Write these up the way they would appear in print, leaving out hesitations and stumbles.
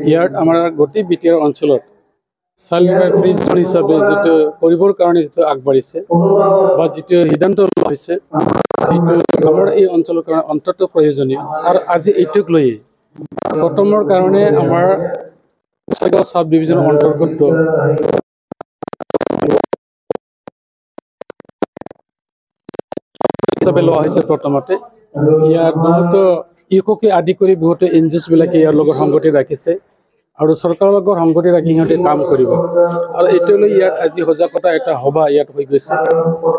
ইয়াত আমাৰ গোটেই বিটিআৰ অঞ্চলত চাইল্ড লেবাৰ ফ্ৰী জোন হিচাপে যিটো কৰিবৰ কাৰণে যিটো আগবাঢ়িছে বা যিটো সিদ্ধান্ত লোৱা হৈছে এইটো আমাৰ এই অঞ্চলৰ কাৰণে অন্তত প্ৰয়োজনীয়। আৰু আজি এইটোক লৈ প্ৰথমৰ কাৰণে আমাৰ সাব ডিভিজনৰ অন্তৰ্গত হিচাপে লোৱা হৈছে। প্ৰথমতে ইয়াত বহুতো ইউকোকে আদি কৰি বহুতো NGOs বিলাকে ইয়াৰ লগত সংগতি ৰাখিছে আৰু চৰকাৰৰ লগত সংগতি ৰাখি সিহঁতে কাম কৰিব। আৰু এইটোলৈ ইয়াত আজি সজাগতা এটা সভা ইয়াত হৈ গৈছে।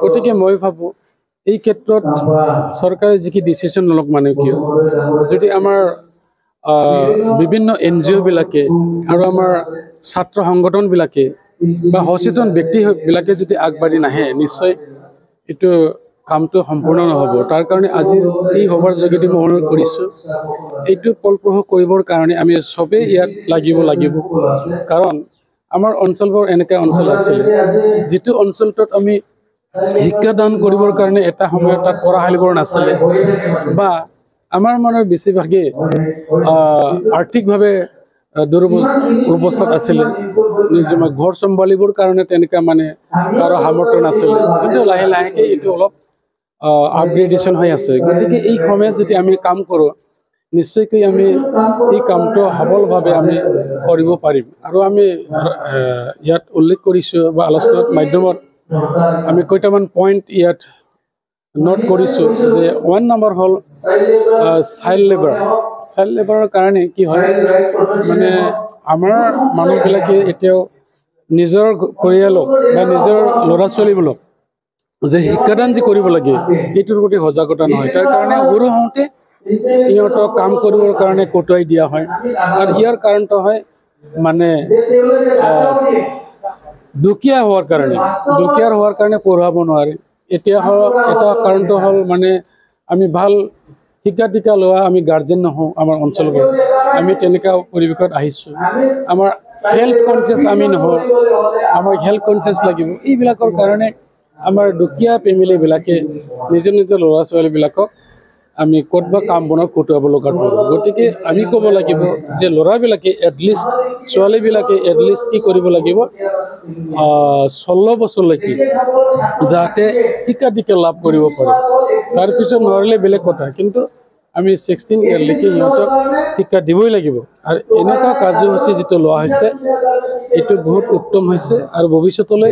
গতিকে মই ভাবোঁ এই ক্ষেত্ৰত চৰকাৰে যি কি ডিচিশ্যন নলওক মানে কিয়, যদি আমাৰ বিভিন্ন NGO বিলাকে আৰু আমাৰ ছাত্ৰ সংগঠনবিলাকে বা সচেতন ব্যক্তিবিলাকে যদি আগবাঢ়ি নাহে, নিশ্চয় এইটো কামটো সম্পূৰ্ণ নহ'ব। তাৰ কাৰণে আজি এই সভাৰ যোগেদি মই অনুৰোধ কৰিছোঁ, এইটো ফলপ্ৰসূ কৰিবৰ কাৰণে আমি চবেই ইয়াত লাগিব। কাৰণ আমাৰ অঞ্চলবোৰ এনেকুৱা অঞ্চল আছিলে যিটো অঞ্চলটোত আমি শিক্ষাদান কৰিবৰ কাৰণে এটা সময়ত তাত পঢ়াশালীবোৰ নাছিলে বা আমাৰ মানুহৰ বেছিভাগেই আৰ্থিকভাৱে দুৰৱস্থাত আছিলে। ঘৰ চম্ভালিবৰ কাৰণে তেনেকুৱা মানে কাৰো সামৰ্থ্য নাছিলে। কিন্তু লাহে লাহেকৈ এইটো অলপ আপগ্ৰেডেশ্যন হৈ আছে। গতিকে এই সময়ত যদি আমি কাম কৰোঁ, নিশ্চয়কৈ আমি এই কামটো সফলভাৱে আমি কৰিব পাৰিম। আৰু আমি ইয়াত উল্লেখ কৰিছোঁ বা আলোচনাৰ মাধ্যমত আমি কেইটামান পইণ্ট ইয়াত নোট কৰিছোঁ যে 1 নম্বৰ হ'ল চাইল্ড লেবাৰ। চাইল্ড লেবাৰৰ কাৰণে কি হয়, মানে আমাৰ মানুহবিলাকে এতিয়াও নিজৰ পৰিয়ালক বা নিজৰ ল'ৰা ছোৱালীবোৰক যে শিক্ষাদান যে কৰিব লাগে এইটোৰ প্ৰতি সজাগতা নহয়। তাৰ কাৰণে সৰু হওঁতে সিহঁতক কাম কৰিবৰ কাৰণে কটোৱাই দিয়া হয়। আৰু ইয়াৰ কাৰণটো হয় মানে দুখীয়া হোৱাৰ কাৰণে পঢ়াব নোৱাৰে। এতিয়া এটা কাৰণটো হ'ল মানে আমি ভাল শিক্ষা দীক্ষা লোৱা আমি গাৰ্জেন নহওঁ। আমাৰ অঞ্চলবোৰ আমি তেনেকুৱা পৰিৱেশত আহিছোঁ। আমাৰ হেল্থ কনচিয়াছ আমি নহওঁ, আমাৰ হেল্থ কনচিয়াছ লাগিব। এইবিলাকৰ কাৰণে আমাৰ দুখীয়া ফেমিলিবিলাকে নিজৰ ল'ৰা ছোৱালীবিলাকক আমি ক'তবা কাম বনত কটোৱাব লগা কৰোঁ। গতিকে আমি ক'ব লাগিব যে ল'ৰাবিলাকে এটলিষ্ট, ছোৱালীবিলাকে এটলিষ্ট কি কৰিব লাগিব, 16 বছৰলৈকে যাতে শিক্ষা দীক্ষা লাভ কৰিব পাৰে। তাৰপিছত নোৱাৰিলে বেলেগ কথা, কিন্তু আমি 16 ইয়াৰলৈকে সিহঁতক শিক্ষা দিবই লাগিব। আৰু এনেকুৱা কাৰ্যসূচী যিটো লোৱা হৈছে এইটো বহুত উত্তম হৈছে। আৰু ভৱিষ্যতলৈ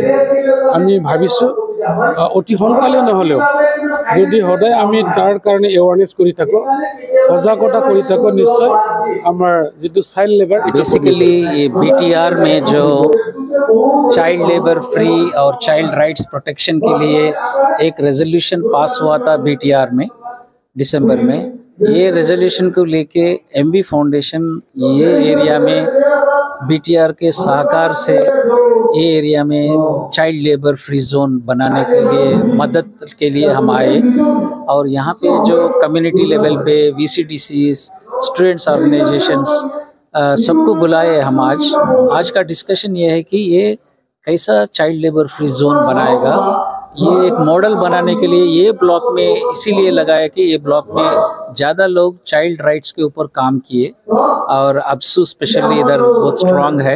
আমি ভাবিছোঁ অতি সোনকালে নহ'লেও যদি সদায় আমি তাৰ কাৰণে এৱাৰনেছ কৰি থাকোঁ, সজাগতা কৰি থাকোঁ, নিশ্চয় আমাৰ যিটো চাইল্ড লেবাৰ बेसिकली ये BTR में जो चाइल्ड लेबर फ्री और चाइल्ड राइट्स प्रोटेक्शन के लिए एक रेजोल्यूशन पास हुआ था BTR में दिसंबर में। ये रेजोल्यूशन को लेके MV फाउंडेशन ये एरिया में BTR के सहकार से ये एरिया में चाइल्ड लेबर फ्री जोन बनाने के लिए मदद के लिए हम आए। और यहाँ पे जो कम्युनिटी लेवल पे VCDCs, स्टूडेंट्स ऑर्गेनाइजेशंस सबको बुलाए हम आज का डिस्कशन ये है कि ये कैसा चाइल्ड लेबर फ्री जोन बनाएगा। ये एक मॉडल बनाने के लिए ये ब्लॉक में इसीलिए लगाया कि ये ब्लॉक में ज़्यादा लोग चाइल्ड राइट्स के ऊपर काम किए और अब्सू स्पेशली इधर बहुत स्ट्रांग है।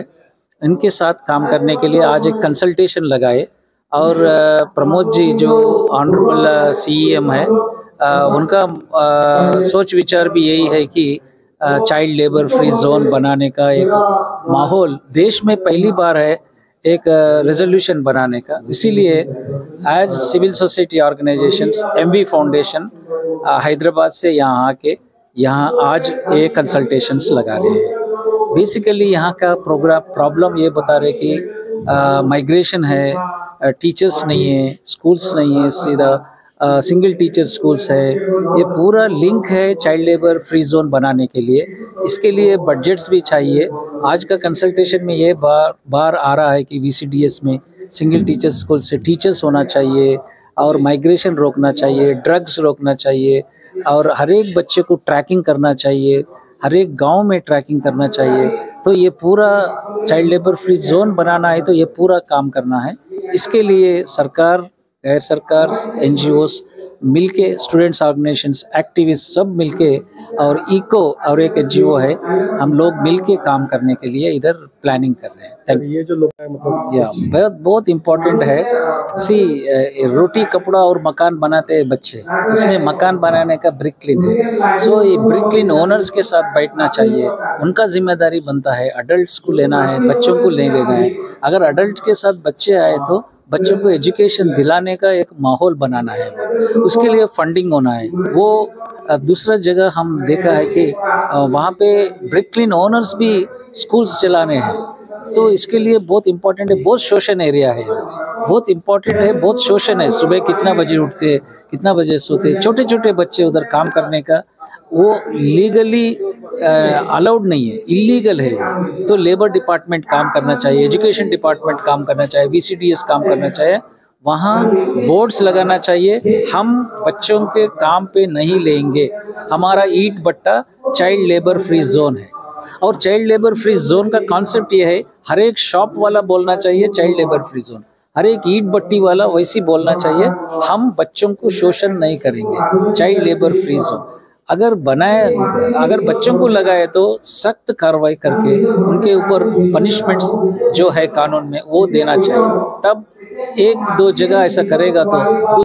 इनके साथ काम करने के लिए आज एक कंसल्टेशन लगाए। और प्रमोद जी जो ऑनरेबल CEM है, उनका सोच विचार भी यही है कि चाइल्ड लेबर फ्री जोन बनाने का एक माहौल देश में पहली बार है, एक रेजोल्यूशन बनाने का। इसीलिए as civil society organizations MV foundation Hyderabad से यहाँ आके यहाँ आज ये कंसल्टेशंस लगा रहे हैं। बेसिकली यहाँ का प्रॉब्लम ये बता रहे कि माइग्रेशन है, टीचर्स नहीं है, स्कूल्स नहीं है, सीधा सिंगल टीचर स्कूल्स है। ये पूरा लिंक है चाइल्ड लेबर फ्री जोन बनाने के लिए। इसके लिए बजट्स भी चाहिए। आज का कंसल्टेशन में ये बार आ रहा है कि VCDS में सिंगल टीचर स्कूल से टीचर्स होना चाहिए और माइग्रेशन रोकना चाहिए, ड्रग्स रोकना चाहिए और हर एक बच्चे को ट्रैकिंग करना चाहिए, हर एक गांव में ट्रैकिंग करना चाहिए। तो ये पूरा चाइल्ड लेबर फ्री जोन बनाना है, तो ये पूरा काम करना है। इसके लिए सरकार, गैर सरकार, NGOs मिलके स्टूडेंट्स ऑर्गेनाइजेशंस एक्टिविस्ट सब मिलके और इको और एक एनजीओ है, हम लोग मिलके काम करने के लिए इधर प्लानिंग कर रहे हैं। Thank you. ये जो लोग हैं मतलब या बहुत बहुत इम्पोर्टेंट है। सी रोटी कपड़ा और मकान बनाते हैं बच्चे, उसमें मकान बनाने का ब्रिकलिन है। सो ये ब्रिकलिन ओनर्स के साथ बैठना चाहिए, उनका जिम्मेदारी बनता है। अडल्ट्स को लेना है, बच्चों को नहीं लेना है। अगर अडल्ट के साथ बच्चे आए तो बच्चों को एजुकेशन दिलाने का एक माहौल बनाना है, उसके लिए फंडिंग होना है। वो दूसरा जगह हम देखा है कि वहाँ पे ब्रिकलिन ओनर्स भी स्कूल्स चलाने हैं। तो इसके लिए बहुत इम्पोर्टेंट है, बहुत शोषण एरिया है, बहुत इम्पोर्टेंट है, बहुत शोषण है। सुबह कितना बजे उठते, कितना बजे सोते, छोटे छोटे बच्चे उधर काम करने का वो लीगली अलाउड नहीं है, इलीगल है वो। तो लेबर डिपार्टमेंट काम करना चाहिए, एजुकेशन डिपार्टमेंट काम करना चाहिए, VCDS काम करना चाहिए, वहाँ बोर्ड्स लगाना चाहिए। हम बच्चों के काम पे नहीं लेंगे, हमारा ईट भट्टा चाइल्ड लेबर फ्री जोन है। और चाइल्ड लेबर फ्री जोन का कॉन्सेप्ट ये है, हर एक शॉप वाला बोलना चाहिए चाइल्ड लेबर फ्री जोन, हर एक ईट भट्टी वाला वैसी बोलना चाहिए, हम बच्चों को शोषण नहीं करेंगे, चाइल्ड लेबर फ्री जोन। अगर बच्चों को लगाए तो सख्त कार्रवाई करके उनके ऊपर पनिशमेंट्स जो है कानून में वो देना चाहिए। तब एक दो जगह ऐसा करेगा तो